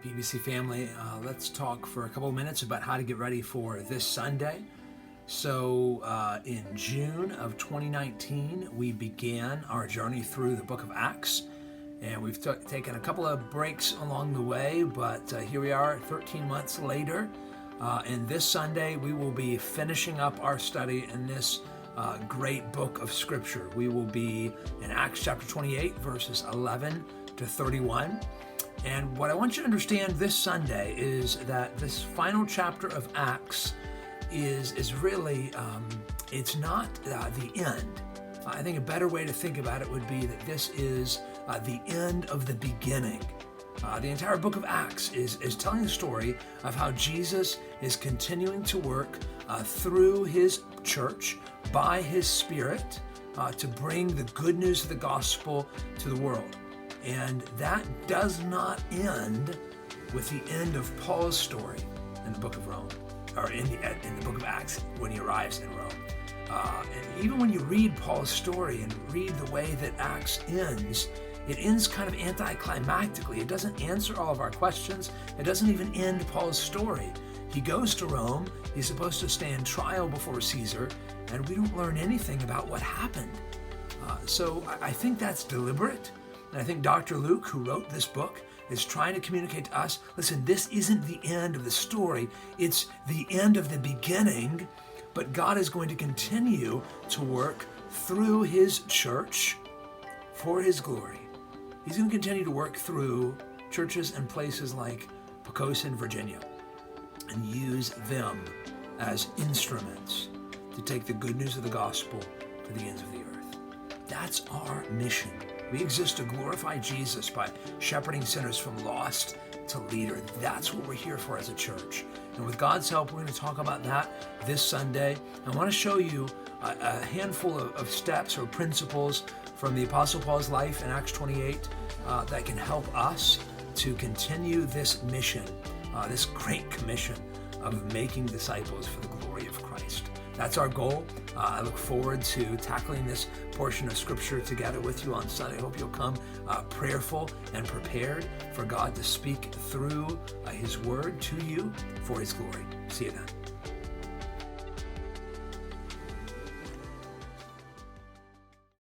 Hey PBC family, let's talk for a couple of minutes about how to get ready for this Sunday. So in June of 2019, we began our journey through the book of Acts, and we've taken a couple of breaks along the way, but here we are 13 months later, and this Sunday we will be finishing up our study in this great book of Scripture. We will be in Acts chapter 28, verses 11 to 31. And what I want you to understand this Sunday is that this final chapter of Acts is really, it's not the end. I think a better way to think about it would be that this is the end of the beginning. The entire book of Acts is telling the story of how Jesus is continuing to work through his church by his Spirit to bring the good news of the gospel to the world. And that does not end with the end of Paul's story in the book of Rome, or in the book of Acts when he arrives in Rome. And even when you read Paul's story and read the way that Acts ends, it ends kind of anticlimactically. It doesn't answer all of our questions. It doesn't even end Paul's story. He goes to Rome. He's supposed to stand trial before Caesar, and we don't learn anything about what happened. So I think that's deliberate. And I think Dr. Luke, who wrote this book, is trying to communicate to us, listen, this isn't the end of the story. It's the end of the beginning, but God is going to continue to work through his church for his glory. He's going to continue to work through churches and places like Pocosin, Virginia, and use them as instruments to take the good news of the gospel to the ends of the earth. That's our mission. We exist to glorify Jesus by shepherding sinners from lost to leader. That's what we're here for as a church. And with God's help, we're going to talk about that this Sunday. I want to show you a handful of steps or principles from the Apostle Paul's life in Acts 28 that can help us to continue this mission, this great commission of making disciples for the glory of Christ. That's our goal. I look forward to tackling this portion of Scripture together with you on Sunday. I hope you'll come prayerful and prepared for God to speak through his word to you for his glory. See you then.